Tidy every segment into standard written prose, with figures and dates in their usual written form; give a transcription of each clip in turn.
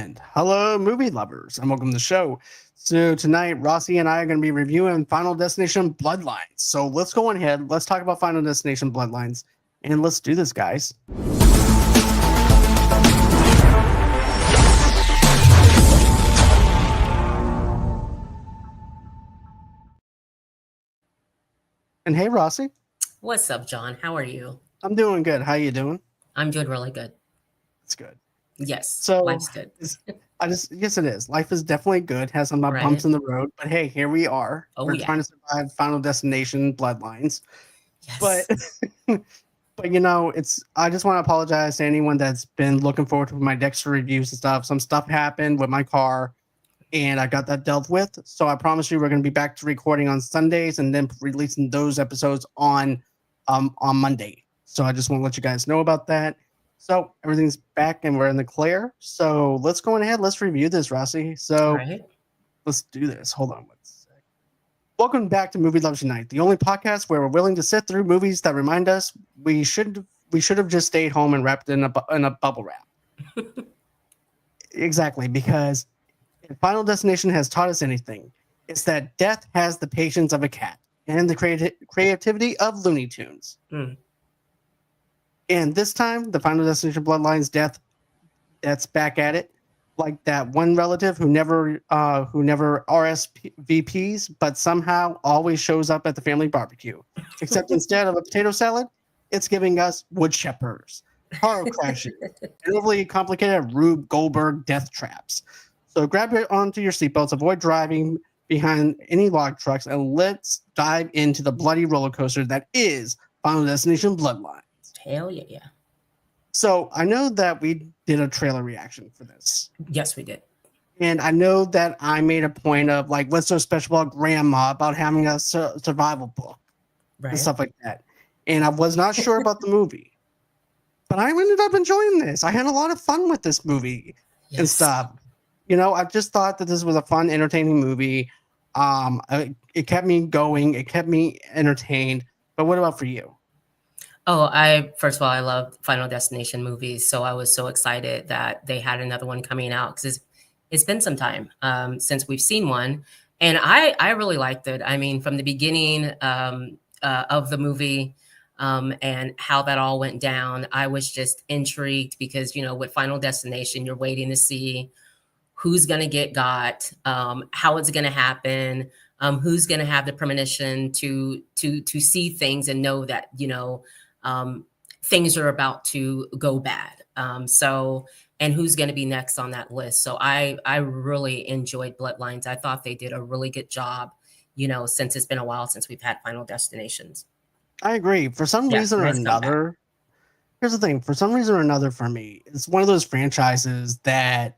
And hello, movie lovers, and welcome to the show. So tonight, Rossie and I are going to be reviewing Final Destination Bloodlines. So let's go on ahead. Let's talk about Final Destination Bloodlines, and let's do this, guys. And hey, Rossie. What's up, John? How are you? I'm doing good. How you doing? I'm doing really good. It's good. Yes, So life's good. yes, it is. Life is definitely good. Has some bumps Right? in the road, but hey, here we are. Oh, We're yeah. trying to survive Final Destination Bloodlines, but Yes. but it's. I just want to apologize to anyone that's been looking forward to my Dexter reviews and stuff. Some stuff happened with my car, and I got that dealt with. So I promise you, we're going to be back to recording on Sundays and then releasing those episodes on Monday. So I just want to let you guys know about that. So everything's back and we're in the clear. So let's go ahead. Let's review this, Rossie. All So right. let's do this. Hold on one sec. Welcome back to Movie Loversunite, the only podcast where we're willing to sit through movies that remind us we should have just stayed home and wrapped in a bubble wrap. Exactly, because if Final Destination has taught us anything, it's that death has the patience of a cat and the creativity of Looney Tunes. Mm. And this time, the Final Destination Bloodlines death that's back at it, like that one relative who never RSVPs, but somehow always shows up at the family barbecue. Except instead of a potato salad, it's giving us wood shepherders, car crashes, and overly complicated Rube Goldberg death traps. So grab it onto your seatbelts, avoid driving behind any log trucks, and let's dive into the bloody roller coaster that is Final Destination Bloodline. Hell yeah, yeah. So I know that we did a trailer reaction for this. Yes, we did. And I know that I made a point of like, what's so special about grandma, about having a survival book and Right. stuff like that. And I was not sure about the movie, but I ended up enjoying this. I had a lot of fun with this movie and Yes. stuff. I just thought that this was a fun, entertaining movie. It kept me going. It kept me entertained. But what about for you? Oh, first of all, I love Final Destination movies, so I was so excited that they had another one coming out because it's been some time since we've seen one, and I really liked it. I mean, from the beginning of the movie and how that all went down, I was just intrigued because with Final Destination, you're waiting to see who's going to get got, how it's going to happen, who's going to have the premonition to see things and know that things are about to go bad. And who's going to be next on that list. So I really enjoyed Bloodlines. I thought they did a really good job, since it's been a while since we've had Final Destinations. I agree. For some Yeah, reason or nice comeback. another, here's the thing. For some reason or another, for me, it's one of those franchises that,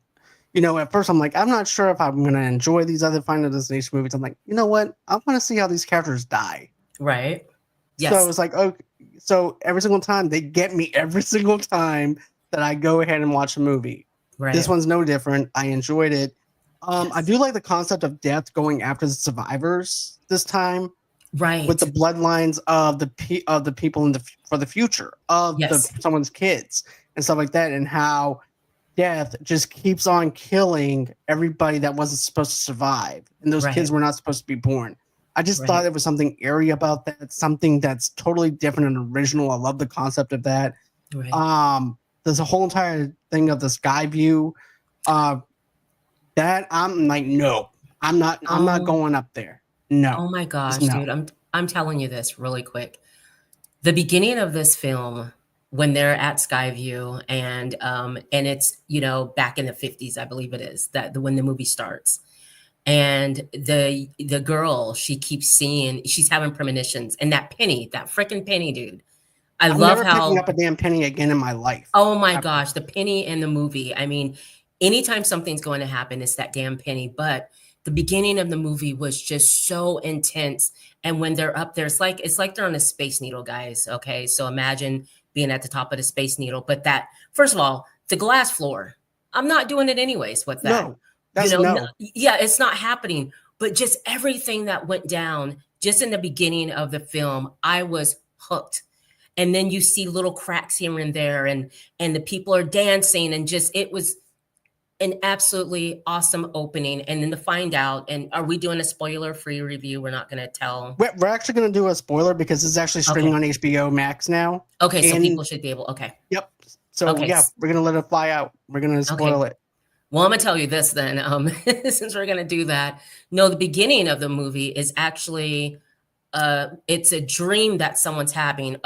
at first I'm like, I'm not sure if I'm going to enjoy these other Final Destination movies. I'm like, you know what? I want to see how these characters die. Right. So Yes. it's like, oh, so every single time they get me every single time that I go ahead and watch a movie. Right. This one's no different. I enjoyed it. I Yes. do like the concept of death going after the survivors this time, Right. with the bloodlines of the people for the future of Yes. someone's kids and stuff like that, and how death just keeps on killing everybody that wasn't supposed to survive, and those kids Right. were not supposed to be born. I just thought Right. there was something airy about that, something that's totally different and original. I love the concept of that. Right. There's a whole entire thing of the sky view. That I'm like, no, I'm not Oh, going up there. No, oh my just gosh, no. dude. I'm telling you this really quick. The beginning of this film, when they're at Skyview and it's, back in the 50s, I believe it is, when the movie starts. And the girl, she keeps seeing, she's having premonitions, and that freaking penny, dude. I I'm love never picking how, up a damn penny again in my life. oh my Ever. gosh, the penny in the movie. I mean, anytime something's going to happen, it's that damn penny. But the beginning of the movie was just so intense. And when they're up there, it's like they're on a space needle, guys. Okay. So imagine being at the top of the space needle. But that, first of all, the glass floor, I'm not doing it anyways with that. No, that's no. Yeah, it's not happening. But just everything that went down just in the beginning of the film, I was hooked. And then you see little cracks here and there, and the people are dancing, and just an absolutely awesome opening, and then to find out, and are we doing a spoiler-free review? We're not gonna tell. We're actually going to do a spoiler because it's actually streaming Okay. on HBO Max now. Okay, so And people should be able. Okay. yep. So Okay. yeah, we're going to let it fly out. We're going to spoil Okay. it. Well, I'm gonna tell you this then, since we're gonna do that. No, the beginning of the movie is actually it's a dream that someone's having,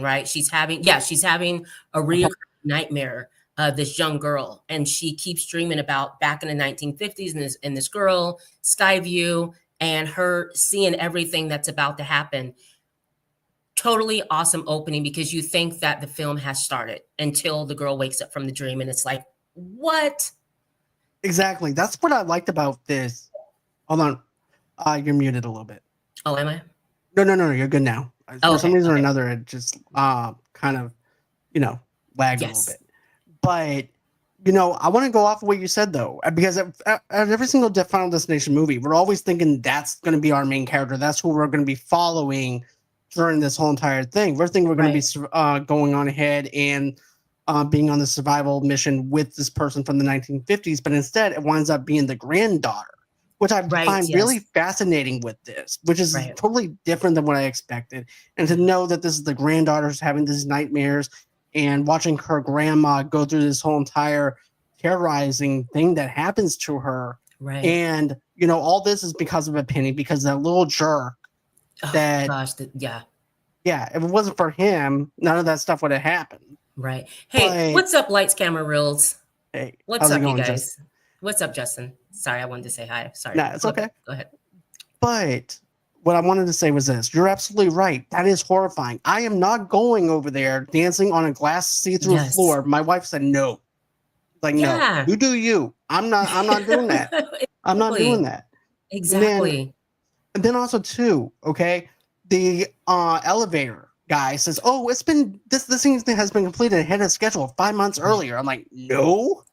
right? She's having a reoccurring nightmare, this young girl, and she keeps dreaming about back in the 1950s, and this girl, Skyview, and her seeing everything that's about to happen. Totally awesome opening, because you think that the film has started until the girl wakes up from the dream, and it's like, what? Exactly. That's what I liked about this. Hold on. You're muted a little bit. Oh, am I? No. You're good now. Oh, For some okay, reason or okay. another, it just kind of, lagged a little Yes. bit. But, I want to go off of what you said, though, because at every single Final Destination movie, we're always thinking that's going to be our main character. That's who we're going to be following during this whole entire thing. We're thinking we're going to be going on ahead and being on the survival mission with this person from the 1950s, but instead it winds up being the granddaughter, which I Right, find yes. really fascinating with this, which is Right. totally different than what I expected. And to know that this is the granddaughter's having these nightmares and watching her grandma go through this whole entire terrorizing thing that happens to her. Right. And, all this is because of a penny, because that little jerk Oh that, gosh, yeah. if it wasn't for him, none of that stuff would have happened. Right. Hey, But, what's up, Lights, Camera, Reels? hey, What's how's it up, you going, guys? Justin? What's up, Justin? Sorry, I wanted to say hi. Sorry. Nah, it's okay. Go ahead. But what I wanted to say was this. You're absolutely right. That is horrifying. I am not going over there dancing on a glass see-through floor. My wife said no. Like, no, you do you. I'm not doing that. I'm not doing that. Exactly. And then also too, okay, the elevator guy says, "Oh, it's been this thing has been completed ahead of schedule 5 months earlier." I'm like, "No."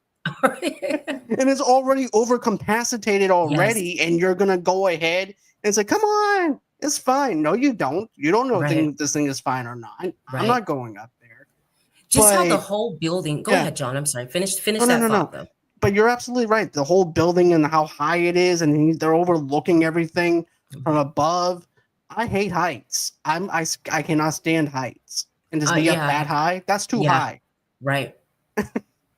And it's already overcapacitated already, and you're gonna go ahead and it's like, "Come on, it's fine." No, you don't. You don't know if this thing is fine or not. I'm not going up there. Just how the whole building. Go ahead, John. I'm sorry. Finish that thought though. But you're absolutely right. The whole building and how high it is, and they're overlooking everything from above. I hate heights. I cannot stand heights. And to be up that high, that's too high. Right.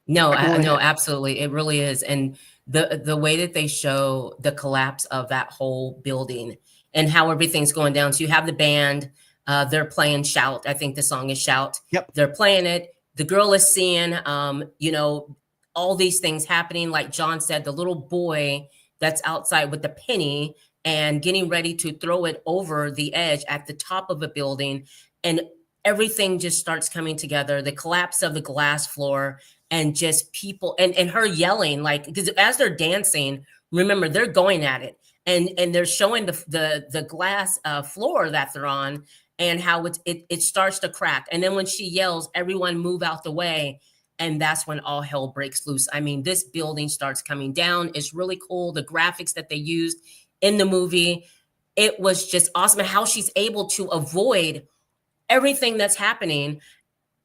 No, no, absolutely. It really is. And the way that they show the collapse of that whole building and how everything's going down. So you have the band, they're playing Shout. I think the song is Shout. Yep. They're playing it. The girl is seeing, all these things happening. Like John said, the little boy that's outside with the penny and getting ready to throw it over the edge at the top of a building. And everything just starts coming together. The collapse of the glass floor and just people and her yelling, like, because as they're dancing, remember, they're going at it. And they're showing the glass floor that they're on and how it starts to crack. And then when she yells, everyone move out the way. And that's when all hell breaks loose. I mean, this building starts coming down. It's really cool. The graphics that they used in the movie, it was just awesome. And how she's able to avoid everything that's happening.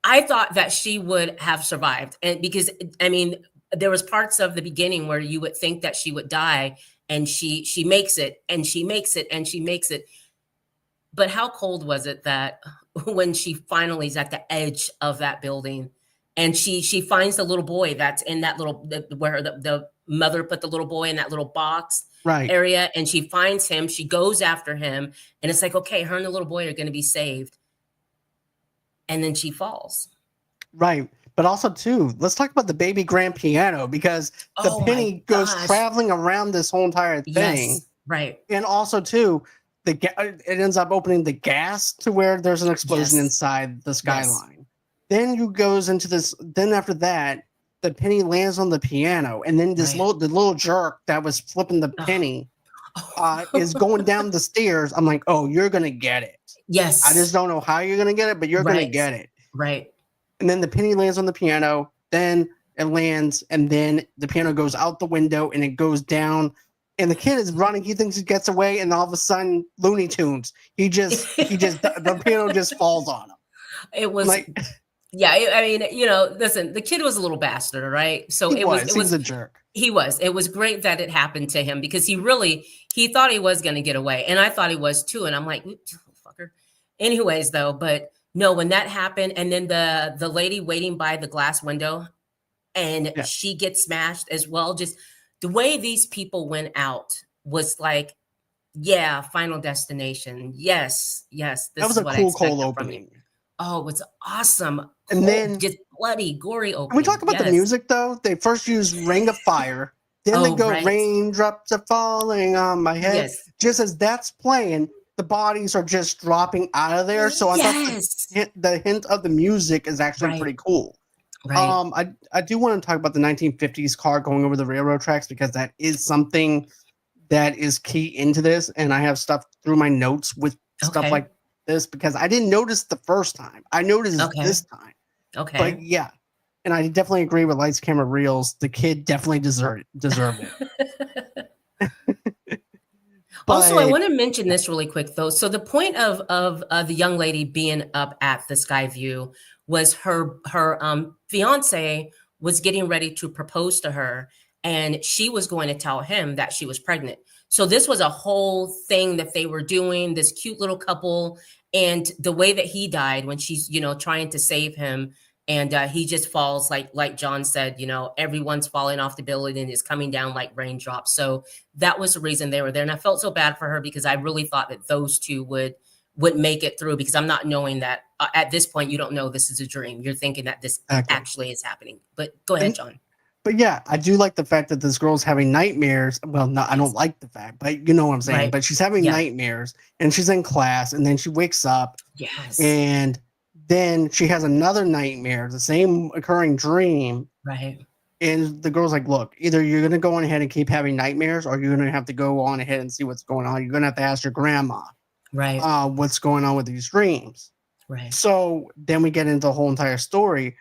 I thought that she would have survived. And because, I mean, there was parts of the beginning where you would think that she would die, and she makes it, and she makes it, and she makes it. But how cold was it that when she finally is at the edge of that building, and she finds the little boy that's in that where the mother put the little boy in that little box area, and she finds him, she goes after him, and it's like, okay, her and the little boy are going to be saved. And then she falls. Right. But also too, let's talk about the baby grand piano, because the penny goes traveling around this whole entire thing. Yes, right. And also too, it ends up opening the gas to where there's an explosion inside the skyline. Yes. Then you goes into this. Then after that, the penny lands on the piano, and then the little jerk that was flipping the penny is going down the stairs. I'm like, oh, you're gonna get it. Yes. I just don't know how you're gonna get it, but you're gonna get it. Right. And then the penny lands on the piano. Then it lands, and then the piano goes out the window, and it goes down. And the kid is running. He thinks he gets away, and all of a sudden, Looney Tunes. The piano just falls on him. It was Yeah, I mean, listen, the kid was a little bastard, right? So He it was, was. He was a jerk. it was great that it happened to him because he thought he was going to get away. And I thought he was too. And I'm like, fucker. Anyways, though, but no, when that happened, and then the lady waiting by the glass window and Yeah. she gets smashed as well, just the way these people went out was like, yeah, Final Destination. Yes, yes, That this was is a what I cool cold expected from you. opening. Oh, it's awesome. And Cold, then, just bloody, gory can we talk opening. about the Yes. music though? They first use Ring of Fire, then they Oh, go right. Raindrops Are Falling on My Head. Yes. Just as that's playing, the bodies are just dropping out of there. So I thought Yes. the hint of the music is actually Right. pretty cool. Right. I do want to talk about the 1950s car going over the railroad tracks because that is something that is key into this, and I have stuff through my notes with stuff Okay. like this because I didn't notice the first time. I noticed Okay. this time. Okay. But yeah, and I definitely agree with Lights Camera Reels. The kid definitely deserved it. Also, I But want to mention this really quick though. So the point of the young lady being up at the Sky View was her fiance was getting ready to propose to her, and she was going to tell him that she was pregnant. So this was a whole thing that they were doing. This cute little couple, and the way that he died when she's trying to save him, and he just falls like John said. Everyone's falling off the building and is coming down like raindrops. So that was the reason they were there. And I felt so bad for her because I really thought that those two would make it through, because I'm not knowing that at this point, you don't know this is a dream. You're thinking that this actually is happening. But go ahead, John. But yeah, I do like the fact that this girl's having nightmares. Well, no, I don't like the fact, but you know what I'm saying. Right. But she's having Yeah. nightmares and she's in class and then she wakes up Yes. and then she has another nightmare, the same occurring dream. Right. And the girl's like, look, either you're going to go on ahead and keep having nightmares or you're going to have to go on ahead and see what's going on. You're going to have to ask your grandma Right. what's going on with these dreams. Right. So then we get into the whole entire story.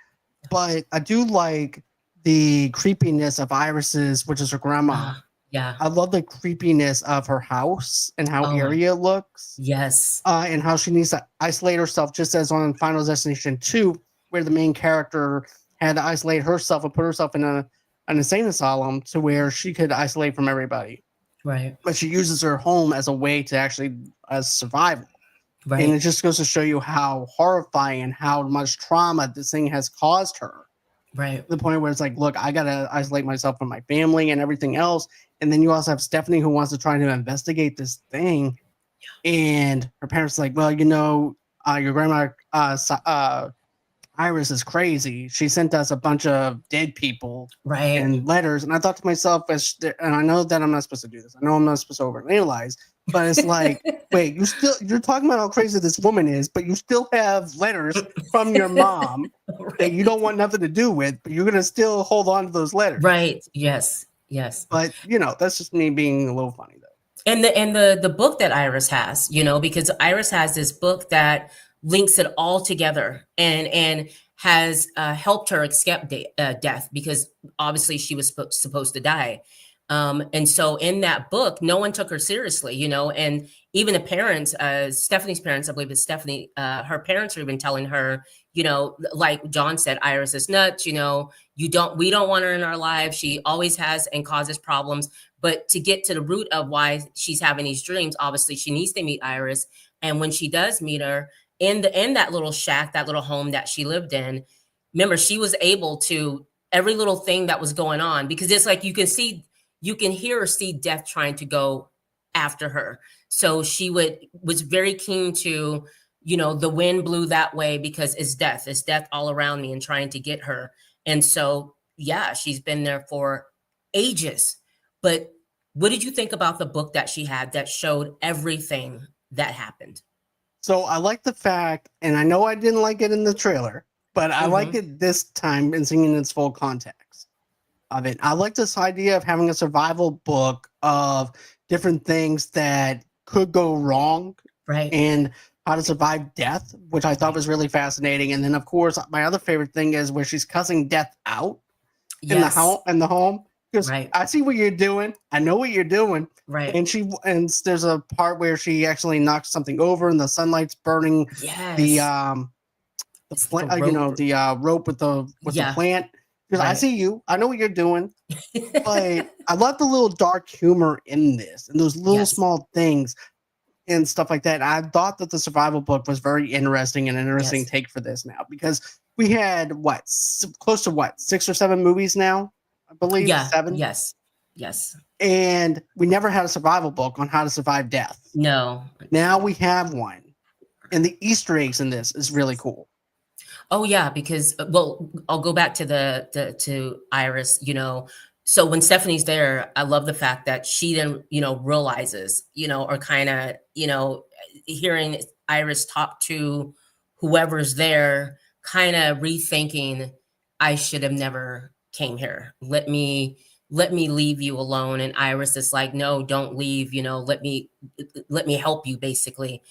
But I do like the creepiness of Iris's, which is her grandma. Yeah. I love the creepiness of her house and how Oh, eerie it looks. Yes. And how she needs to isolate herself, just as on Final Destination 2, where the main character had to isolate herself and put herself in an insane asylum to where she could isolate from everybody. Right. But she uses her home as a way to actually as survival. Right. And it just goes to show you how horrifying and how much trauma this thing has caused her. Right. To the point where it's like, look, I gotta isolate myself from my family and everything else. And then you also have Stephanie who wants to try to investigate this thing. Yeah. And her parents are like, well, your grandma Iris is crazy. She sent us a bunch of dead people and letters. And I thought to myself, and I know that I'm not supposed to do this. I know I'm not supposed to overanalyze, but it's like, wait, you're talking about how crazy this woman is, but you still have letters from your mom that you don't want nothing to do with, but you're going to still hold on to those letters. Right. Yes. Yes. But that's just me being a little funny though. And the book that Iris has, because Iris has this book that links it all together and has helped her escape death, because obviously she was supposed to die. And so in that book, no one took her seriously, and even the parents, Stephanie's parents, I believe it's Stephanie, her parents are even telling her, like John said, Iris is nuts, we don't want her in our lives. She always has and causes problems. But to get to the root of why she's having these dreams, obviously she needs to meet Iris. And when she does meet her in that little shack, that little home that she lived in, remember, she was able to, every little thing that was going on, because it's like you can hear or see death trying to go after her. So she was very keen to, the wind blew that way because it's death all around me and trying to get her. And so, yeah, she's been there for ages. But what did you think about the book that she had that showed everything that happened? So I like the fact, and I know I didn't like it in the trailer, but I like it this time and seeing its full context of it. I like this idea of having a survival book of different things that could go wrong, right, and how to survive death, which I thought was really fascinating. And then, of course, my other favorite thing is where she's cussing death out in the home. Because I see what you're doing. I know what you're doing. Right. And there's a part where she actually knocks something over and the sunlight's burning the The rope. the rope with the Yeah. plant. Because I Right. see you, I know what you're doing, but I love the little dark humor in this and those little Yes. small things and stuff like that. I thought that the survival book was very interesting and an interesting Yes. take for this now because we had close to 6 or 7 movies now, I believe Yeah. 7, Yes. Yes. and we never had a survival book on how to survive death. No. Now we have one, and the Easter eggs in this is really cool. Oh yeah, because well, I'll go back to the to Iris, So when Stephanie's there, I love the fact that she then, realizes, or kind of, hearing Iris talk to whoever's there, kind of rethinking, I should have never came here. Let me leave you alone. And Iris is like, no, don't leave, let me help you basically.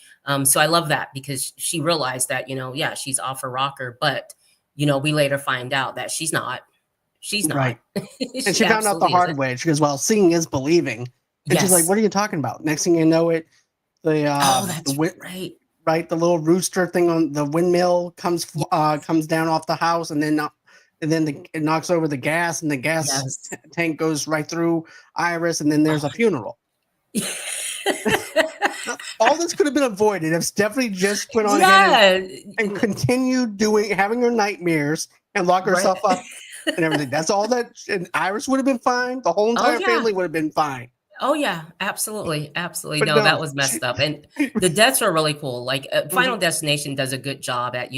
So I love that because she realized that, yeah, she's off her rocker, but we later find out that she's not. She's not. Right. And She she found out the absolutely hard isn't. way. She goes, "Well, seeing is believing." And she's like, Yes. "What are you talking about?" Next thing you know, Oh, the that's right. right, the little rooster thing on the windmill comes down off the house, and then it knocks over the gas, and the gas Yes. tank goes right through Iris, and then there's a funeral. All this could have been avoided if Stephanie just went on ahead Yeah. and continued having her nightmares and lock Right. herself up and everything. That's all that. And Iris would have been fine. The whole Oh entire yeah. family would have been fine. Oh yeah, absolutely, absolutely. But No, no, that was messed up, and the deaths are really cool. Like Final Mhm. Destination does a good job at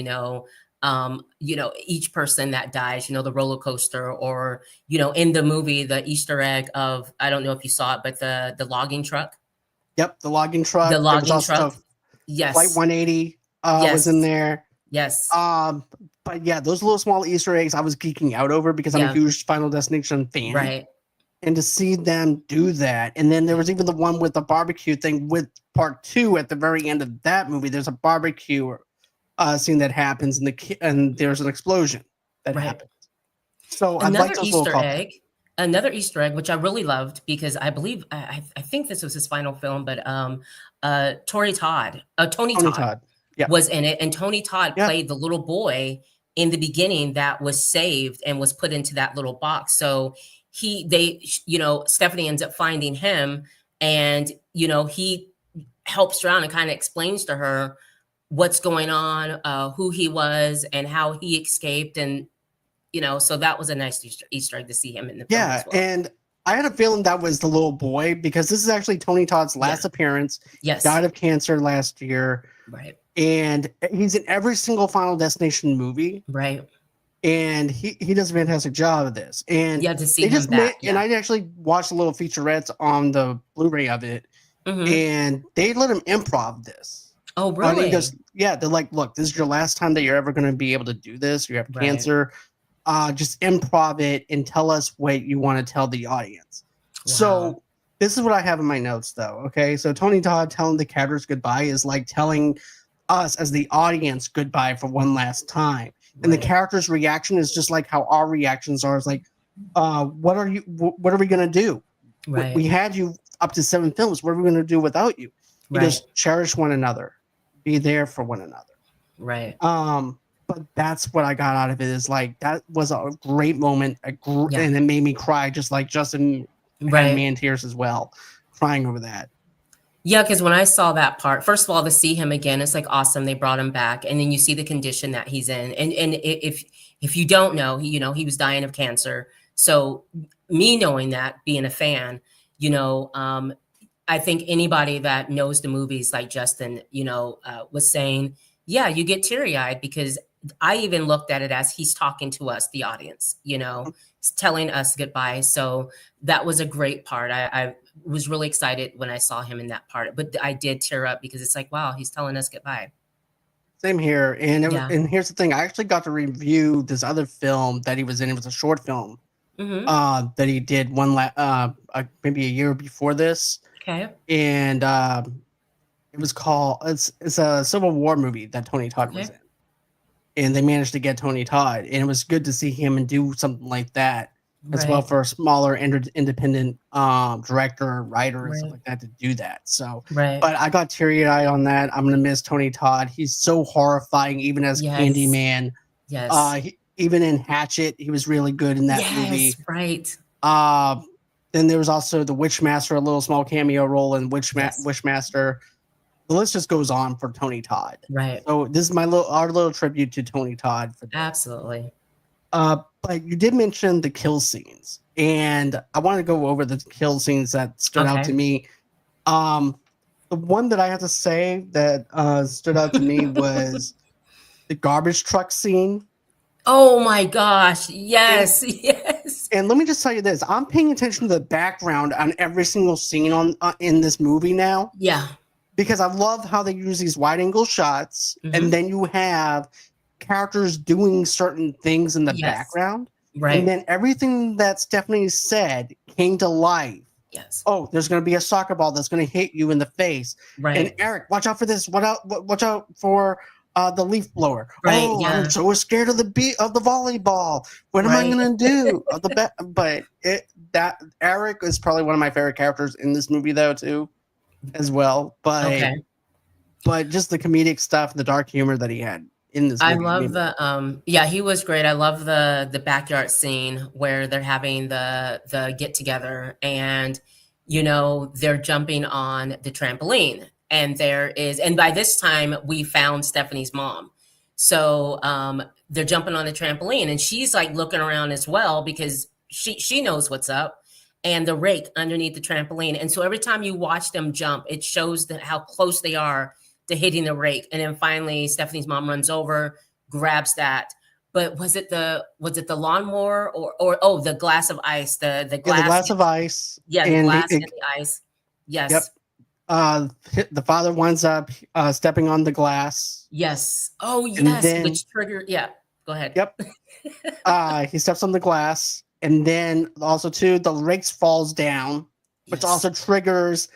each person that dies. The roller coaster, or in the movie, the Easter egg of, I don't know if you saw it, but the logging truck, Yep, the logging the truck. There was logging also truck. the Flight Yes, 180 was in yes, there. yes, Um, but yeah, those little small Easter eggs I was geeking out over because I'm a yeah, huge Final Destination fan. right, And to see them do that, and then there was even the one with the barbecue thing with part 2 at the very end of that movie. There's a barbecue scene that happens, and there's an explosion that right. happens. So I like Another those little Easter callbacks. egg, another Easter egg, which I really loved because I believe I think this was his final film, but Tony Tony Todd Todd. Yeah. was in it, and Tony Todd Yeah. played the little boy in the beginning that was saved and was put into that little box. So Stephanie ends up finding him, and he helps her out and kind of explains to her what's going on, who he was, and how he escaped, and so that was a nice Easter egg to see him in the film Yeah. as well. And I had a feeling that was the little boy because this is actually Tony Todd's last Yeah. appearance. Yes. Died of cancer last year. Right. And he's in every single Final Destination movie. Right. And he does a fantastic job of this. And Yeah, to see they him just made, back. and Yeah. I actually watched a little featurettes on the Blu-ray of it, Mhm. and they let him improv this. Oh, And he really? goes, yeah, they're like, look, this is your last time that you're ever going to be able to do this. You have Right. cancer. Just improv it and tell us what you want to tell the audience. Wow. So this is what I have in my notes, though. Okay, so Tony Todd telling the captors goodbye is like telling us as the audience goodbye for one last time. And the Right. character's reaction is just like how our reactions are. It's like, what are we gonna do? Right. We had you up to 7 films. What are we gonna do without you? He Right. goes, cherish one another, be there for one another. Right. But that's what I got out of it. Is like that was a great moment, Yeah. and it made me cry, just like Justin had Right. man tears as well, crying over that. Yeah, because when I saw that part, first of all, to see him again, it's like awesome. They brought him back, and then you see the condition that he's in. And if you don't know, he was dying of cancer. So me knowing that, being a fan, I think anybody that knows the movies, like Justin, was saying, yeah, you get teary eyed because I even looked at it as he's talking to us, the audience, he's telling us goodbye. So that was a great part. I was really excited when I saw him in that part, but I did tear up because it's like, wow, he's telling us goodbye. Same here, and Yeah. and here's the thing: I actually got to review this other film that he was in. It was a short film Hmm. that he did maybe a year before this, Okay. and it was called it's a Civil War movie that Tony Todd was Okay. in, and they managed to get Tony Todd, and it was good to see him and do something like that. as well Right. for a smaller independent director, writer, and stuff Right. like that to do that. So, Right. but I got teary eyed on that. I'm gonna miss Tony Todd. He's so horrifying, even as Yes. Candyman. Yes. Even in Hatchet, he was really good in that Yes. movie. Right. Uh, then there was also the Witchmaster, a little small cameo role in Yes. Witchmaster. The list just goes on for Tony Todd. Right. So this is our little tribute to Tony Todd for this. Absolutely. But you did mention the kill scenes, and I want to go over the kill scenes that stood out to Okay. me. Um, the one that I have to say that stood out to me was the garbage truck scene. Oh my gosh. And Yes. Yes. and let me just tell you this: I'm paying attention to the background on every single scene on in this movie now, Yeah. because I love how they use these wide angle shots, and Hmm. then you have characters doing certain things in the Yes. background, and Right. then everything that Stephanie said came to life. Yes. Oh, there's going to be a soccer ball that's going to hit you in the face, and Right. Eric, watch out for this. Watch out for the leaf blower. Right. Oh, I'm Yeah. so scared of the volleyball. What am I Right. going to do? But that Eric is probably one of my favorite characters in this movie, though, too, as well. Okay. But just the comedic stuff, the dark humor that he had in this I movie love made me. the yeah, he was great. I love the backyard scene where they're having the get together and they're jumping on the trampoline and by this time we found Stephanie's mom. So they're jumping on the trampoline and she's like looking around as well because she knows what's up and the rake underneath the trampoline. And so every time you watch them jump, it shows that how close they are to hitting the rake. And then finally Stephanie's mom runs over, grabs that. But was it the lawnmower or oh, the glass of ice, the Yeah, the glass glass of ice, yeah, the and glass and the ice. yep. Yes. The father winds up stepping on the glass, Yes. Oh and yes, then which triggered yeah. Go ahead. yep, he steps on the glass, and then also too the rakes falls down, which Yes. also triggers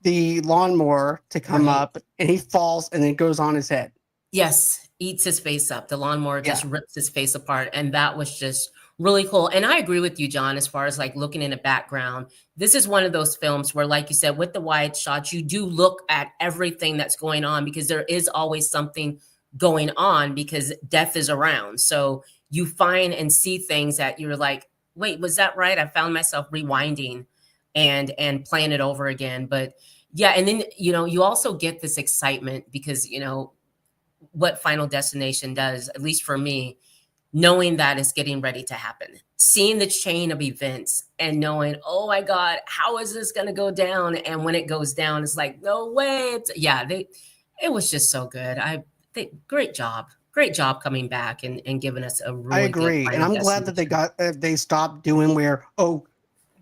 the lawnmower to come Right. up, and he falls, and it goes on his head. Yes, eats his face up. The lawnmower just Yeah, rips his face apart, and that was just really cool. And I agree with you, John, as far as like looking in the background. This is one of those films where, like you said, with the wide shots, you do look at everything that's going on because there is always something going on because death is around. So you find and see things that you're like, wait, was that right? I found myself rewinding and playing it over again. But yeah, and then you also get this excitement because what Final Destination does, at least for me, knowing that it's getting ready to happen, seeing the chain of events and knowing, oh my God, how is this going to go down? And when it goes down, it's like, no way. It was just so good. Great job coming back and giving us a I really good agree, and Final I'm glad that Destination. they stopped doing where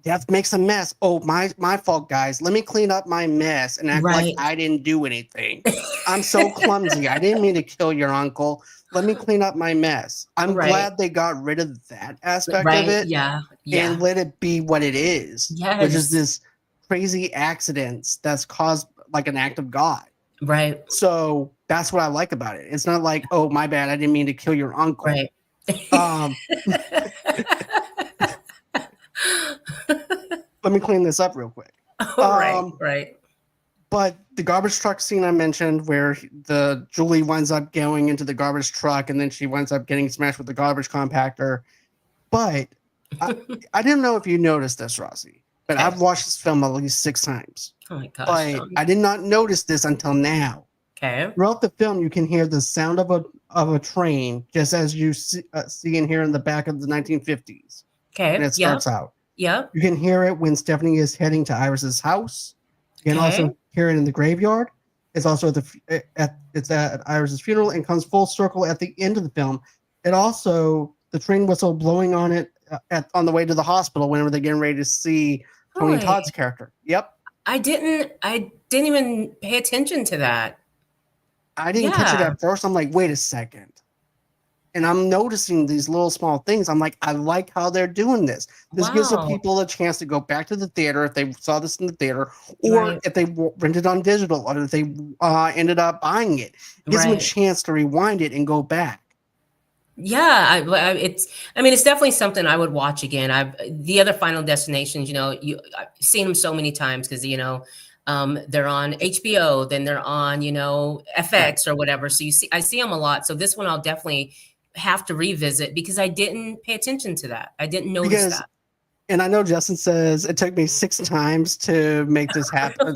death makes a mess. Oh, my fault, guys. Let me clean up my mess and act like Right. I didn't do anything. I'm so clumsy. I didn't mean to kill your uncle. Let me clean up my mess. I'm Right. glad they got rid of that aspect of Right. it Yeah. and Yeah. let it be what it is, which is Yes. this crazy accidents that's caused like an act of God. Right. So that's what I like about it. It's not like, oh, my bad. I didn't mean to kill your uncle. Right. Um, Let me clean this up real quick. Right. Um, Right. But the garbage truck scene I mentioned, where the Julie winds up going into the garbage truck, and then she winds up getting smashed with the garbage compactor. But I, I didn't know if you noticed this, Rossie, but Okay. I've watched this film at least 6 times. Oh my gosh, But John. I did not notice this until now. Okay. Throughout the film, you can hear the sound of a train, just as you see and hear in the back of the 1950s when Okay. it Yep. starts out. Yep. You can hear it when Stephanie is heading to Iris's house. You can Okay. also hear it in the graveyard. It's also it's at Iris's funeral and comes full circle at the end of the film. It also the train whistle blowing on it on the way to the hospital whenever they're getting ready to see Tony Really? Todd's character. Yep, I didn't even pay attention to that. I didn't catch it Yeah. at first. I'm like, wait a second. And I'm noticing these little small things. I'm like, I like how they're doing this. This gives the Wow. people a chance to go back to the theater if they saw this in the theater, or Right. if they rented on digital, or if they ended up buying it. It gives them a Right. chance to rewind it and go back. Yeah, it's. I mean, it's definitely something I would watch again. The other Final Destinations. I've seen them so many times because they're on HBO, then they're on Right. FX or whatever. So I see them a lot. So this one I'll definitely have to revisit because I didn't pay attention to that. I didn't notice Because, that. and I know Justin says it took me 6 times to make this happen.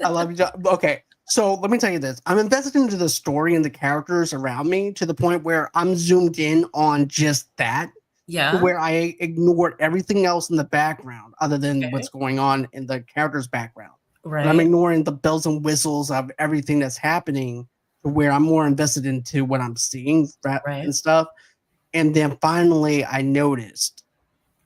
I love you. Okay. So let me tell you this. I'm invested into the story and the characters around me to the point where I'm zoomed in on just that, to Yeah. where I ignored everything else in the background other than Okay. what's going on in the character's background. But I'm Right. ignoring the bells and whistles of everything that's happening to where I'm more invested into what I'm seeing Right. and stuff. And then finally I noticed,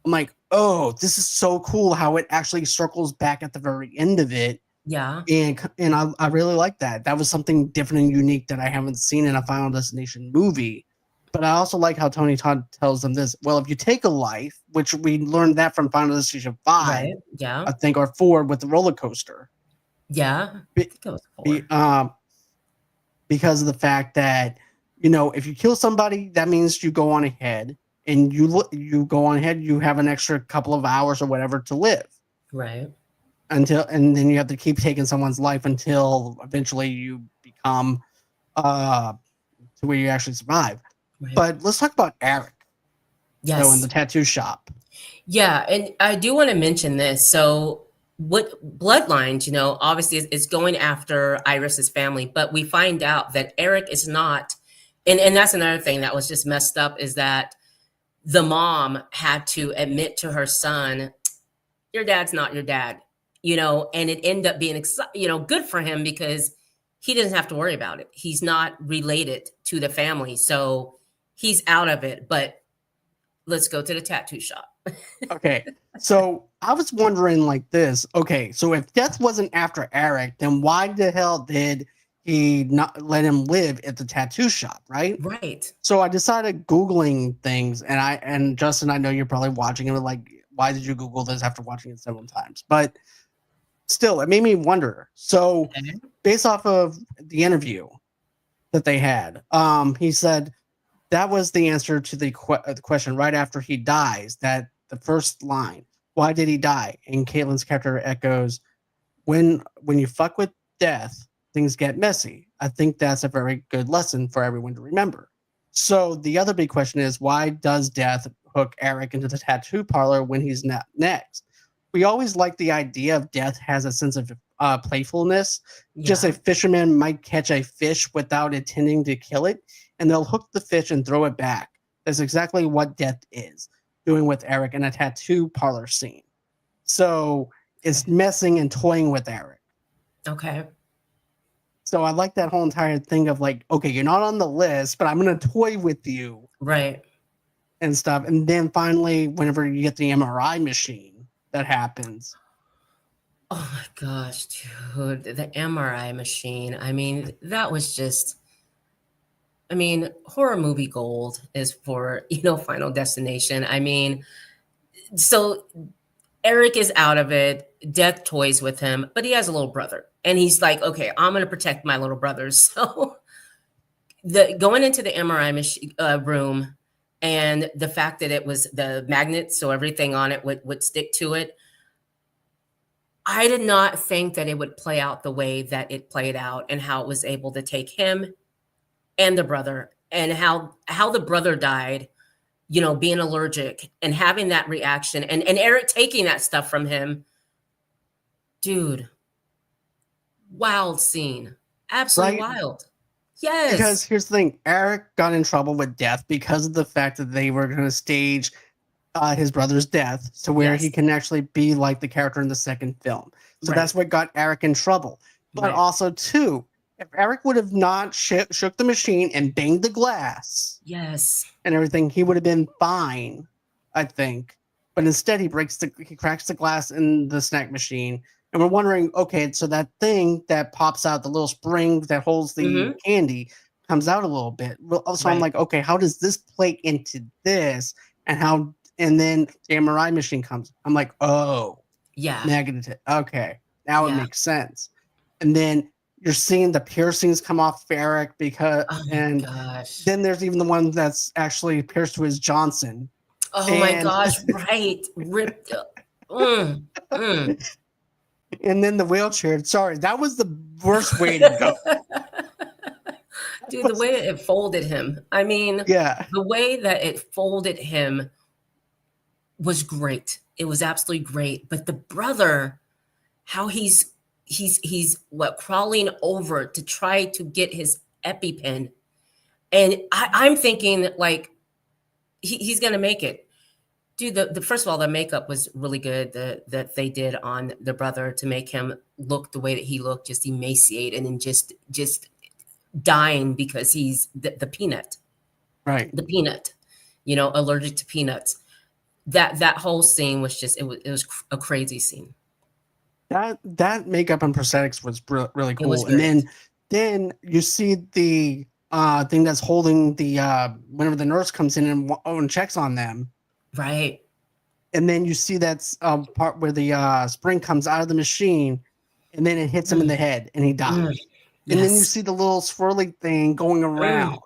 I'm like, oh, this is so cool how it actually circles back at the very end of it. Yeah. And I really like that. That was something different and unique that I haven't seen in a Final Destination movie. But I also like how Tony Todd tells them this. Well, if you take a life, which we learned that from Final Destination 5, Right. Yeah. I think, or 4 with the roller coaster. Yeah. I Be, think it was be, 4. because of the fact that, if you kill somebody, that means you go on ahead and you go on ahead, you have an extra couple of hours or whatever to live Right. and then you have to keep taking someone's life until eventually you become uh to where you actually survive. Right. But let's talk about Eric, though, in the Yes. tattoo shop. Yeah, and I do want to mention this. So, what Bloodlines, obviously is going after Iris's family, but we find out that Eric is not, and that's another thing that was just messed up is that the mom had to admit to her son, "Your dad's not your dad," and it ended up being, good for him because he doesn't have to worry about it. He's not related to the family, so he's out of it. But let's go to the tattoo shop. Okay, so I was wondering like this. Okay, so if death wasn't after Eric, then why the hell did he not let him live at the tattoo shop, right? Right. So I decided Googling things, and Justin, I know you're probably watching it. Like, why did you Google this after watching it several times? But still, it made me wonder. So, Okay. based off of the interview that they had, he said that was the answer to the question right after he dies. That the first line, "Why did he die?" And Caitlin's character echoes, "When you fuck with death, things get messy." I think that's a very good lesson for everyone to remember. So the other big question is, why does death hook Eric into the tattoo parlor when he's not next? We always like the idea of death has a sense of playfulness. Just a Yeah. fisherman might catch a fish without intending to kill it, and they'll hook the fish and throw it back. That's exactly what death is doing with Eric in a tattoo parlor scene. So it's Okay. messing and toying with Eric. Okay. So I like that whole entire thing of like, okay, you're not on the list, but I'm gonna toy with you Right. and stuff. And then finally, whenever you get the MRI machine, that happens. Oh my gosh, dude, the MRI machine. I mean, that was just, I mean, horror movie gold is for, Final Destination. I mean, so Eric is out of it. Death toys with him, but he has a little brother. And he's like, okay, I'm going to protect my little brother. So the going into the MRI machine room and the fact that it was the magnet, so everything on it would stick to it. I did not think that it would play out the way that it played out and how it was able to take him and the brother and how the brother died, being allergic and having that reaction and Eric taking that stuff from him. Dude, wild scene. Absolutely Right? wild. Because Yes. here's the thing, Eric got in trouble with death because of the fact that they were going to stage his brother's death to where he Yes. can actually be like the character in the second film. So Right. that's what got Eric in trouble. But Right. also, too, if Eric would have not shook the machine and banged the glass Yes. and everything, he would have been fine, I think. But instead, he cracks the glass in the snack machine, and we're wondering, okay, so that thing that pops out, the little spring that holds the Mhm. candy, comes out a little bit. Well, so I'm Right. like, okay, how does this play into this, and how? And then the MRI machine comes. I'm like, oh, Yeah. negative. Okay, now it Yeah. makes sense. And then you're seeing the piercings come off Eric because, Oh my and gosh. then there's even the one that's actually pierced to his Johnson. Oh my And gosh, right. Ripped. Mm, mm. and then the wheelchair. Sorry, that was the worst way to go. Dude, the way it folded him. I mean, Yeah, the way that it folded him was great. It was absolutely great. But the brother, how he's what crawling over to try to get his EpiPen. And I'm thinking like he's gonna make it. Dude, the first of all, the makeup was really good that they did on the brother to make him look the way that he looked, just emaciated and just dying because he's the peanut, right. the peanut, you know, allergic to peanuts. That whole scene was just it was a crazy scene. That makeup and prosthetics was really It was cool. And great. then you see the thing that's holding the whenever the nurse comes in and checks on them. Right. And then you see that part where the spring comes out of the machine, and then it hits him in Mm, the head, and he dies. mm, And then you yes. see the little swirly thing going Mm. around.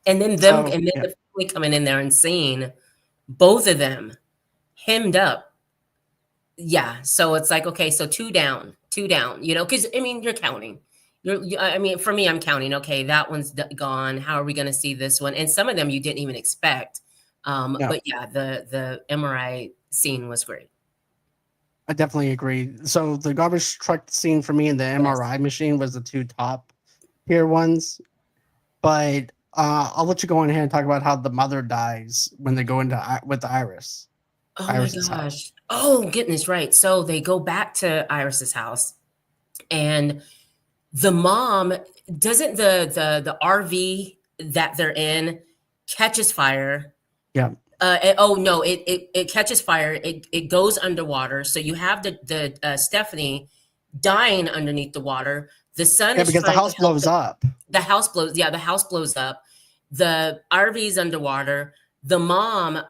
And then them So and then yeah, the family coming in there and seeing both of them hemmed up. Yeah, so it's like, okay, so 2 down, you know, because I mean, you're counting. I mean, for me, I'm counting. Okay, that one's gone. How are we going to see this one? And some of them you didn't even expect. no, But yeah, the MRI scene was great. I definitely agree. So the garbage truck scene for me and the Yes. MRI machine was the two top tier ones. But I'll let you go on ahead and talk about how the mother dies when they go into with Oh my Iris's house. gosh. Oh goodness, right. So they go back to Iris's house, and the mom doesn't the RV that they're in catches fire. Yeah, Oh no, it catches fire. It goes underwater. So you have the Stephanie dying underneath the water. The son yeah, is because the trying to house help blows up. the house blows. Yeah, the house blows up. The RV's underwater. The mom,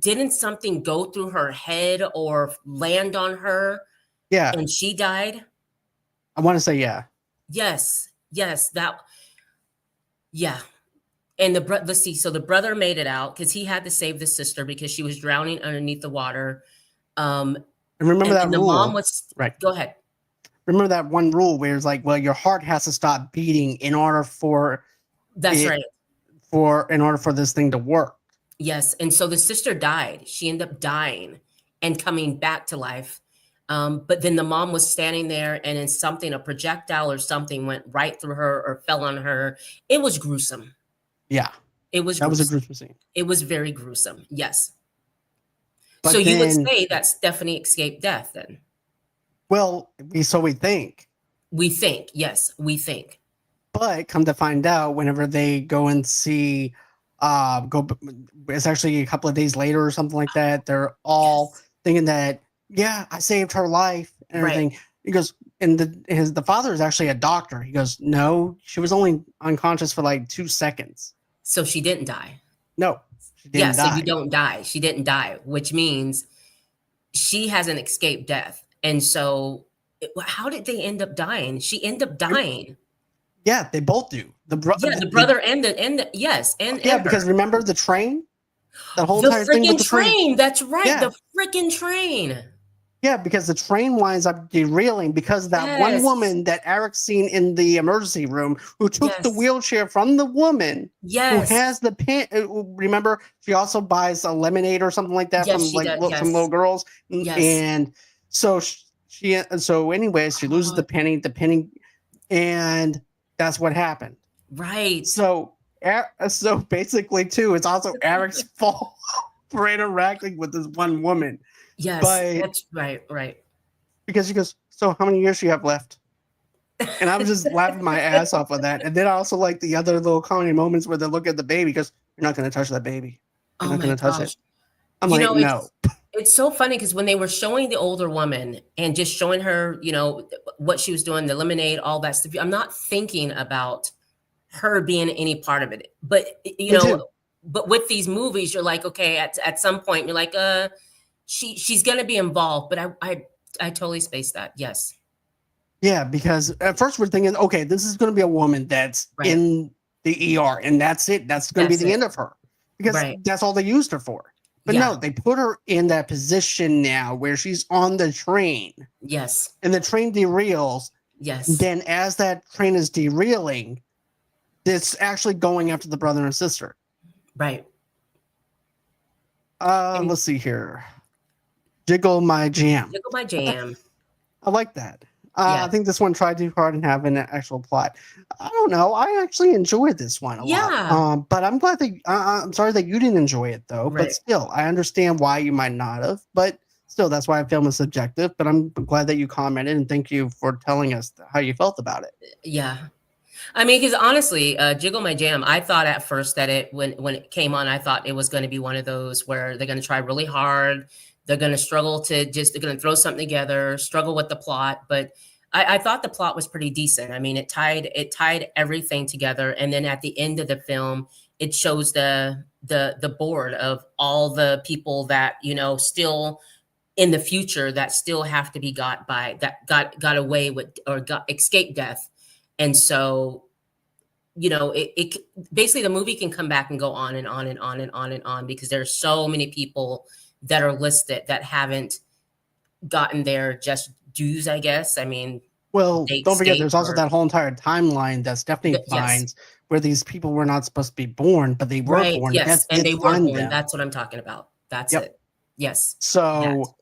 didn't something go through her head or land on her Yeah, and she died? I want to say yeah. Yes, yes, that yeah. And let's see. So the brother made it out because he had to save the sister because she was drowning underneath the water. Um, And remember and that then the mom rule, was right? go ahead. Remember that one rule where it's like, well, your heart has to stop beating in order for That's it right. in order for this thing to work. Yes. And so the sister died. She ended up dying and coming back to life. But then the mom was standing there and then something, a projectile or something went right through her or fell on her. It was gruesome. Yeah, It was that was a gruesome. gruesome scene. It was very gruesome. Yes. So But you would then, say that Stephanie escaped death then? well, we think. We think. Yes, we think. But come to find out, whenever they go and see, it's actually a couple of days later or something like that. They're all Yes. thinking that, yeah, I saved her life and Right. everything. He goes, and the father is actually a doctor. He goes, no, she was only unconscious for like 2 seconds. So she didn't die. No, she Yeah, didn't so you die. don't die. She didn't die, which means she hasn't escaped death. And so how did they end up dying? She ended up dying. Yeah, they both do. Yeah, the brother and the yes, Yeah, and because her. remember the train, the whole The entire thing with freaking the train. train. That's right. Yeah, The freaking train. yeah, because the train winds up derailing because of that one Yes. woman that Eric's seen in the emergency room who took the Yes. wheelchair from the woman who Yes. has the pin. Remember, she also buys a lemonade or something like that Yes, from she like does. some little Yes. girls, Yes. and so anyways, she loses Oh, the penny, and that's what happened. right. So basically, too, it's also Eric's fault for interacting with this one woman. Yes, But that's right, right. because she goes, so how many years do you have left? And I was just laughing my ass off of that. And then I also like the other little comedy moments where they look at the baby because you're not going to touch that baby. You're Oh not my going to touch it. gosh. I'm You like, know, no. it's so funny because when they were showing the older woman and just showing her, you know, what she was doing, the lemonade, all that stuff, I'm not thinking about her being any part of it. But you Me know, too. but with these movies, you're like, okay, at some point, you're like, she's gonna be involved. But I totally spaced that. Yes. Yeah, because at first we're thinking, okay, this is going to be a woman that's Right. in the ER, and that's it. That's going to be That's the it. end of her, because Right. that's all they used her for. But Yeah. no, they put her in that position now where she's on the train, Yes. and the train derails. And Yes. then, as that train is derailing, it's actually going after the brother and sister. Right. And Let's see here. Jiggle My Jam. Jiggle My Jam. I like that. I Yes. think this one tried too hard and have an actual plot. I don't know. I actually enjoyed this one a lot. Yeah. But I'm glad that I'm sorry that you didn't enjoy it though. But Right. still, I understand why you might not have. But still, that's why film is subjective. But I'm glad that you commented and thank you for telling us how you felt about it. Yeah. I mean, because honestly, Jiggle My Jam, I thought at first that when it came on, I thought it was going to be one of those where they're going to try really hard. They're going to struggle they're going to throw something together, struggle with the plot. But I thought the plot was pretty decent. I mean, it tied everything together. And then at the end of the film, it shows the board of all the people that, still in the future that still have to be that got away with or got escaped death. And so, it basically the movie can come back and go on and on and on and on and on because there's so many people that are listed that haven't gotten their just dues, I guess. I mean, Well, they don't forget, escape there's also or that whole entire timeline that Stephanie yes. finds where these people were not supposed to be born, but they were Right. born. Yes. That's And it they to were find born. them. That's what I'm talking about. That's Yep. it. Yes. That. So,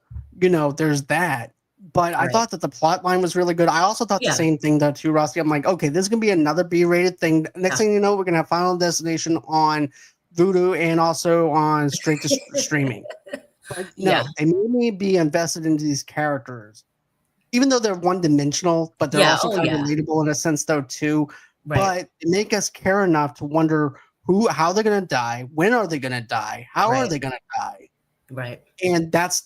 there's that. But I Right. thought that the plot line was really good. I also thought the Yeah. same thing though too, Rossi. I'm like, okay, this is gonna be another B-rated thing. Next Yeah. thing you know, we're gonna have Final Destination on Vudu and also on straight to streaming. But Yeah. no, they made me be invested into these characters, even though they're one dimensional, but they're Yeah. also Oh, kind of yeah. relatable in a sense though too. Right. But they make us care enough to wonder how they're gonna die, when are they gonna die, how are Right. they gonna die, Right. and that's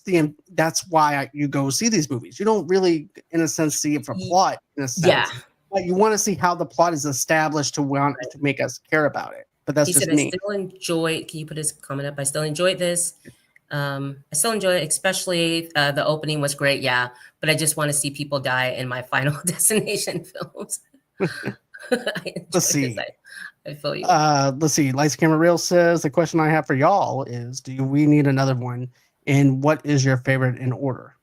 why you go see these movies. You don't really, in a sense, see it for plot, in a Yeah. sense, but you want to see how the plot is established to want Right. to make us care about it. But that's He said, just I me. still enjoy, can you put his comment up? I still enjoyed this. I still enjoy it, especially the opening was great. Yeah. But I just want to see people die in my Final Destination films. I Let's enjoy this. see. I feel you. Let's see. Lights Camera Real says the question I have for y'all is: do we need another one? And what is your favorite in order?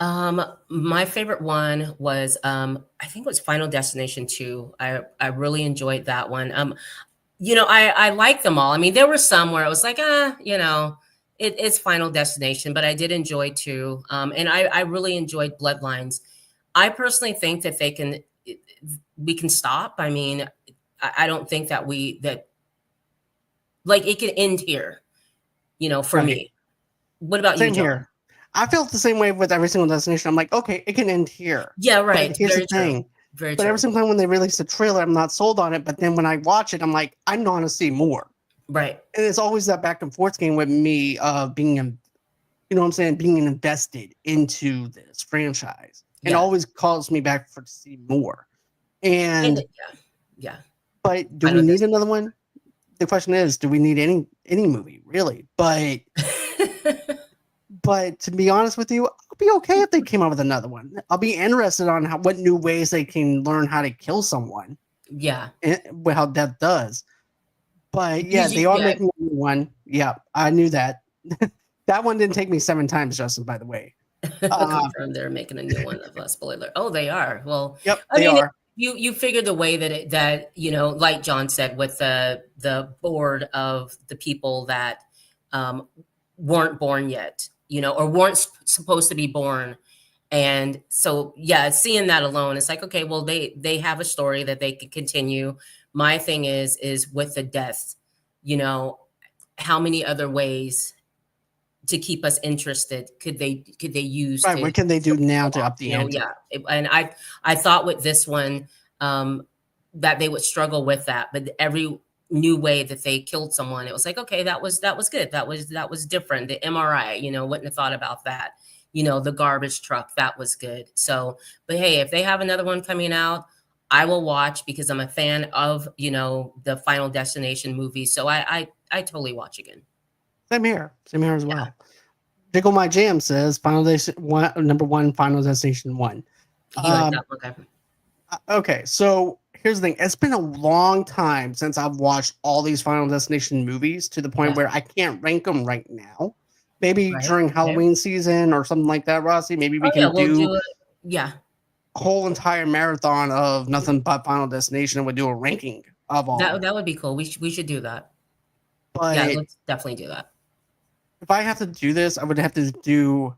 My favorite one was I think it was Final Destination 2. I really enjoyed that one. I like them all. I mean, there were some where I was like, it's Final Destination, but I did enjoy 2. And I really enjoyed Bloodlines. I personally think that we can stop. I mean, I don't think that like it can end here, for Right. me. What about you, Same John? here. I felt the same way with every single destination. I'm like, okay, it can end here. Yeah, But right. here's the Very true. thing. Very But every true. single time when they release a trailer, I'm not sold on it. But then when I watch it, I'm like, I want to see more. Right. And it's always that back and forth game with me being what I'm saying, being invested into this franchise. And Yeah. always calls me back to see more. And And yeah. but do I know we need this. another one? The question is, do we need any movie, really? But to be honest with you, I'll be okay if they came out with another one. I'll be interested on what new ways they can learn how to kill someone Yeah. and how death does. But yeah, they are Yeah. making a new one. Yeah, I knew that. That one didn't take me 7 times, Justin, by the way. Confirmed they're making a new one of a spoiler. Oh, they are. Well, Yep, I they mean, are. you figure the way that like John said, with the board of the people that um, weren't born yet, or weren't supposed to be born. And so, yeah, seeing that alone, it's like, okay, well, they have a story that they could continue. My thing is with the deaths, how many other ways to keep us interested could they use Right, to what can they do now to off, up the ante? yeah. And I thought with this one that they would struggle with that, but every new way that they killed someone, it was like, okay, that was good, that was different. The MRI, wouldn't have thought about that. The garbage truck, that was good. So, but hey, if they have another one coming out, I will watch because I'm a fan of the Final Destination movie. So I totally watch again. Same here as Yeah. well. Jiggle My Jam says Final Destination one, number one, Final Destination 1. You like that? Okay. Okay, so here's the thing. It's been a long time since I've watched all these Final Destination movies to the point Yeah. where I can't rank them right now. Maybe Right. during Okay. Halloween season or something like that, Rossi. Maybe we Oh yeah, can we'll do do it. Yeah. a whole entire marathon of nothing but Final Destination and we do a ranking of all of them. That would be cool. We should do that. Yeah, But let's definitely do that. if I have to do this, I would have to do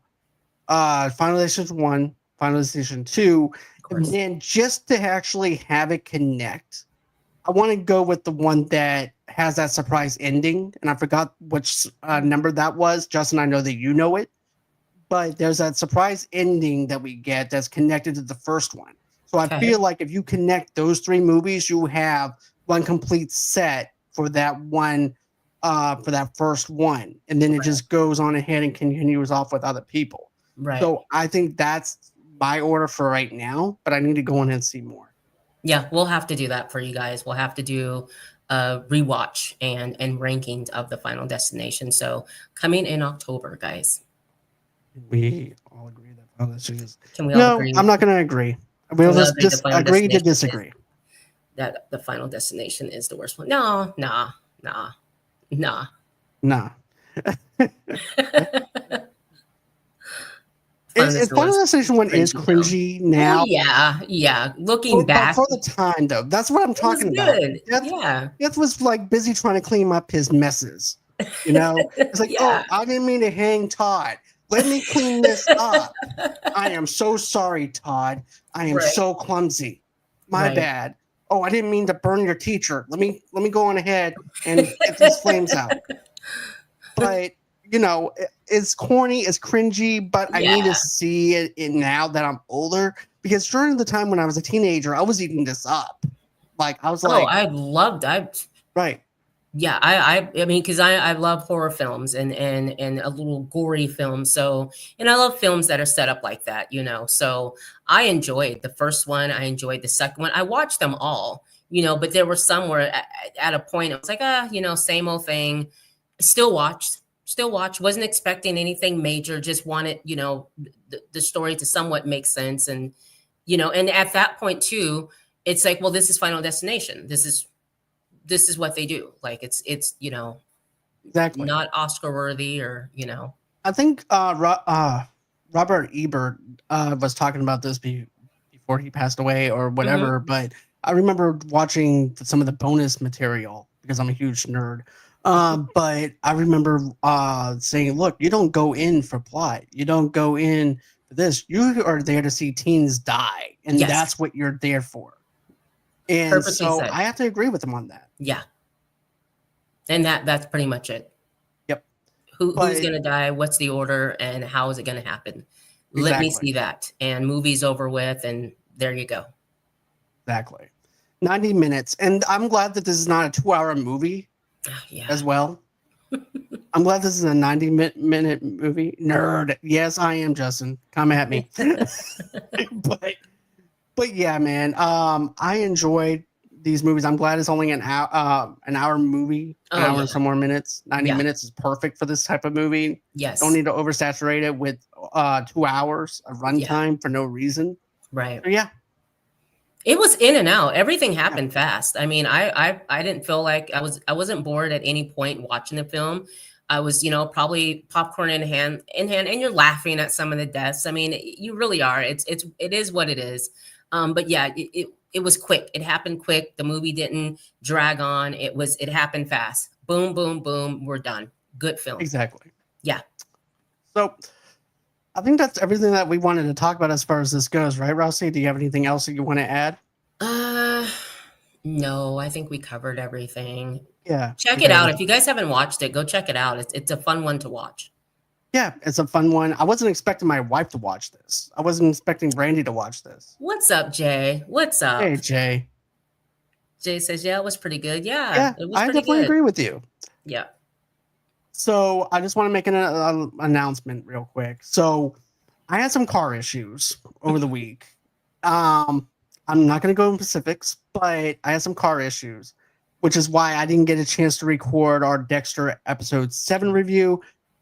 Final Destination 1, Final Destination 2, Of and course. then just to actually have it connect, I want to go with the one that has that surprise ending, and I forgot which number that was. Justin, I know that you know it, but there's that surprise ending that we get that's connected to the first one. So I Okay. feel like if you connect those three movies, you have one complete set for that one, for that first one, and then it just goes on ahead and continues off with other people. Right. So I think that's my order for right now, but I need to go in and see more. Yeah, we'll have to do that for you guys. We'll have to do a rewatch and rankings of the Final Destination. So coming in October, guys. We all agree that Final Destination is. Can we all No, agree? I'm not going to agree. Can We'll we all just agree the Final agree to Destination is disagree. that the Final Destination is the worst one? No, nah, nah, nah. Nah. Final Final Destination Destination one is cringy now. cringy Well, now, yeah, yeah. Looking but back, for the time though, that's what I'm it was talking about. good. Yeah. Death was like busy trying to clean up his messes. You know, it's like, Yeah. oh, I didn't mean to hang Todd. Let me clean this up. I am so sorry, Todd. I am Right. so clumsy. My Right. bad. Oh, I didn't mean to burn your teacher. Let me go on ahead and get these flames out. But you know, it's corny, it's cringy, but I need to Yeah. see it now that I'm older because during the time when I was a teenager, I was eating this up. Like I was Oh, like, I right, yeah, I mean, because I love horror films and a little gory film. So, and I love films that are set up like that, you know. So I enjoyed the first one. I enjoyed the second one. I watched them all, you know, but there were some where at a point it was like, you know, same old thing. Still watched. Wasn't expecting anything major. Just wanted, you know, the story to somewhat make sense, and you know, and at that point too, it's like, well, this is Final Destination. This is what they do. Like it's you know, exactly. not Oscar worthy or you know. I think Robert Ebert was talking about this before he passed away or Hmm. whatever. But I remember watching some of the bonus material because I'm a huge nerd. But I remember saying, "Look, you don't go in for plot. You don't go in for this. You are there to see teens die, and Yes, that's what you're there for." And perfectly so said. I have to agree with him on that. Yeah, and that's pretty much it. Yep. Who's But gonna die? What's the order? And how is it gonna happen? Let me exactly. see that. And movie's over with, and there you go. Exactly. 90 minutes. And I'm glad that this is not a 2 hour movie Yeah. as well. I'm glad this is a 90-minute movie. Nerd. Yes, I am, Justin. Come at me. but but yeah, man. I enjoyed these movies. I'm glad it's only an hour movie, an Oh hour yeah. and some more minutes. 90 Yeah. minutes is perfect for this type of movie. Don't Yes. need to oversaturate it with 2 hours of Yeah. runtime for no reason. Right. So yeah, It was in and out. Everything yeah, happened fast. I mean, I didn't feel like I wasn't bored at any point watching the film. I was, you know, probably popcorn in hand, and you're laughing at some of the deaths. I mean, you really are. It is what it is. But yeah, it was quick. It happened quick. The movie didn't drag on. It happened fast. Boom, boom, boom. We're done. Good film. exactly. Yeah. So I think that's everything that we wanted to talk about as far as this goes, right, Rossi? Do you have anything else that you want to add? Uh, no, I think we covered everything. Yeah, Check we it covered out. If everything. you guys haven't watched it, go check it out. It's a fun one to watch. Yeah, it's a fun one. I wasn't expecting my wife to watch this. I wasn't expecting Brandy to watch this. What's up, Jay? What's Hey, up? Jay. Jay says, yeah, it was pretty good. Yeah, Yeah, it was I pretty definitely good. agree with you. Yeah. So I just want to make an announcement real quick. So I had some car issues over the week. I'm not going to go into specifics, but I had some car issues, which is why I didn't get a chance to record our Dexter episode 7 review.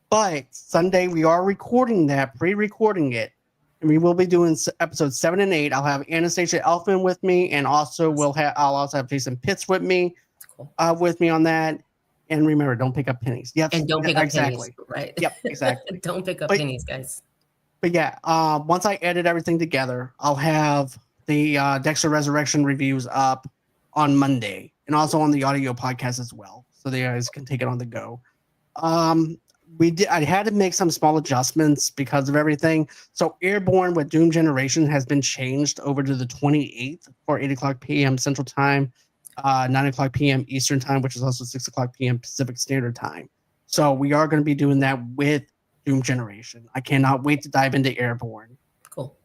But Sunday we are recording that, pre-recording it. and we will be doing episodes 7 and 8. I'll have Anastasia Elfman with me, and also I'll also have Jason Pitts with me, Cool. with me on that. And remember, don't pick up pennies. Yep, And don't pick up exactly. pennies, right? Yep, exactly. Don't pick up pennies, guys. But yeah, once I edit everything together, I'll have the Dexter Resurrection reviews up on Monday, and also on the audio podcast as well, so the guys can take it on the go. I had to make some small adjustments because of everything. So Airborne with Doom Generation has been changed over to the 28th for 8 o'clock p.m. Central Time, 9 o'clock p.m. Eastern Time, which is also 6 o'clock p.m. Pacific Standard Time. So we are going to be doing that with Doom Generation. I cannot wait to dive into Airborne. Cool.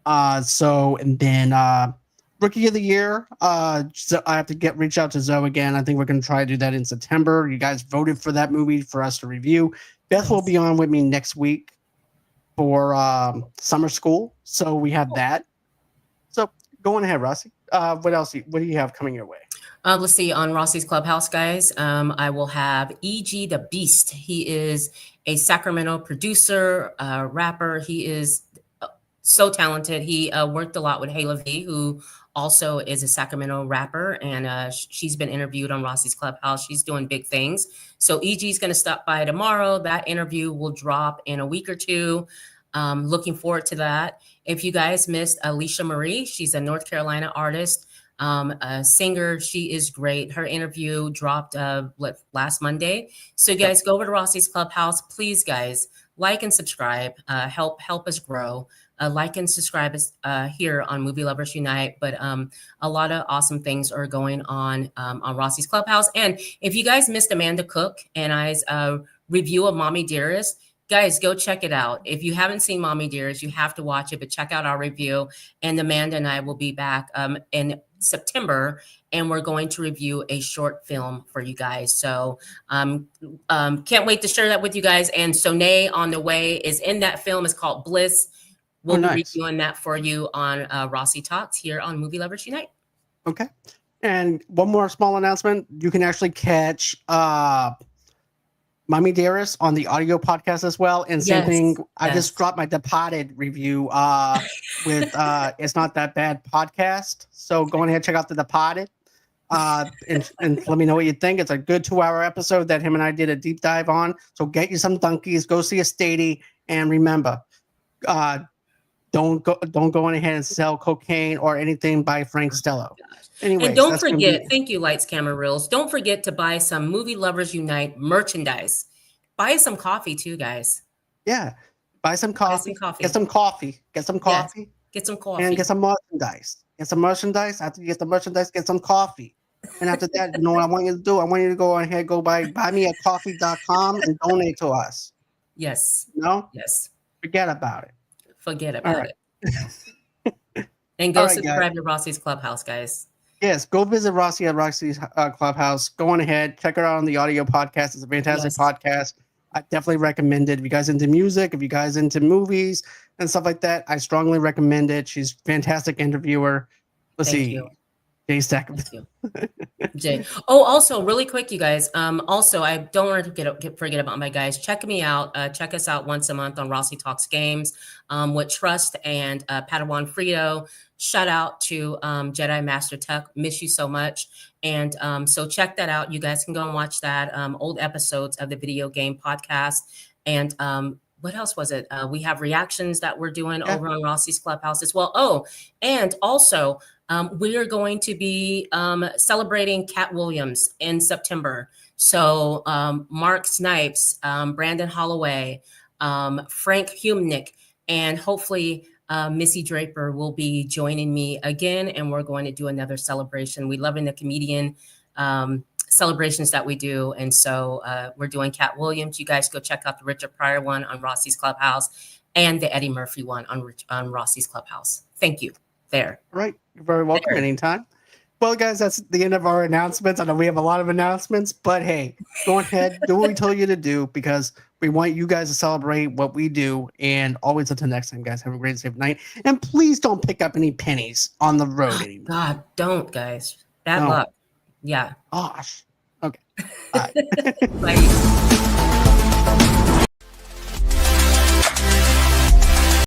And then Rookie of the Year. So I have to reach out to Zoe again. I think we're going to try to do that in September. You guys voted for that movie for us to review. Beth will be on with me next week for summer school, so we have that. So go on ahead, Rossie. What else? What do you have coming your way? Let's see, on Rossie's Clubhouse, guys, I will have E.G. the Beast. He is a Sacramento producer, rapper. He is so talented. He worked a lot with Hayla V, who also is a Sacramento rapper, and she's been interviewed on Rossie's Clubhouse. She's doing big things. So E.G. is going to stop by tomorrow. That interview will drop in a week or two. Looking forward to that. If you guys missed Alicia Marie, she's a North Carolina artist, a singer. She is great. Her interview dropped last Monday. So you guys go over to Rossie's Clubhouse. Please, guys, like and subscribe. Help us grow. Like and subscribe here on Movie Lovers Unite. But a lot of awesome things are going on Rossie's Clubhouse. And if you guys missed Amanda Cook and I's review of Mommy Dearest, guys, go check it out. If you haven't seen Mommy Dearest, you have to watch it, but check out our review. And Amanda and I will be back in September, and we're going to review a short film for you guys. So can't wait to share that with you guys. And Sonae on the way is in that film. It's called Bliss. We'll be reviewing that for you on Rossie Talks here on Movie Lovers Unite. Okay. And one more small announcement. You can actually catch Mommy Dearest on the audio podcast as well. And same thing, I just dropped my Departed review with It's Not That Bad podcast. So go ahead and check out the Departed. And let me know what you think. It's a good 2-hour episode that him and I did a deep dive on. So get you some donkeys, go see a statey, and remember, don't go on ahead and sell cocaine or anything by Frank Stello. Anyways, and don't forget, thank you, Lights, Camera, Reels. Don't forget to buy some Movie Lovers Unite merchandise. Buy some coffee too, guys. Yeah. Buy some coffee. Get some coffee. Get some coffee. Yes. Get some coffee. And get some merchandise. Get some merchandise. After you get the merchandise, get some coffee. And after that, you know what I want you to do? I want you to go ahead, go buymeacoffee.com and donate to us. Yes. No? Yes. Forget about it. Forget about it. And go subscribe to Rossie's Clubhouse, guys. Yes, go visit Rossie at Rossie's Clubhouse. Go on ahead, check her out on the audio podcast. It's a fantastic podcast. I definitely recommend it. If you guys into music, if you guys into movies and stuff like that, I strongly recommend it. She's a fantastic interviewer. Let's see. Jay Stack. Jay. Oh, also, really quick, you guys. Also, I don't want to forget about my guys. Check me out. Check us out once a month on Rossie Talks Games with Trust and Padawan Frito. Shout out to Jedi Master Tuck. Miss you so much. And so check that out. You guys can go and watch that. Old episodes of the video game podcast. And what else was it? We have reactions that we're doing over on Rossie's Clubhouse as well. Oh, and also, we are going to be celebrating Cat Williams in September. So Mark Snipes, Brandon Holloway, Frank Humnick, and hopefully Missy Draper will be joining me again, and we're going to do another celebration. We love in the comedian celebrations that we do, and so we're doing Cat Williams. You guys go check out the Richard Pryor one on Rossie's Clubhouse and the Eddie Murphy one on Rossie's Clubhouse. Thank you. There. All right. You're very welcome anytime. Well, guys, that's the end of our announcements. I know we have a lot of announcements, but hey, go ahead, do what we told you to do, because we want you guys to celebrate what we do. And always until next time, guys, have a great safe night. And please don't pick up any pennies on the road anymore. God, don't, guys. Bad luck. Yeah. Gosh. Okay. Bye. Bye.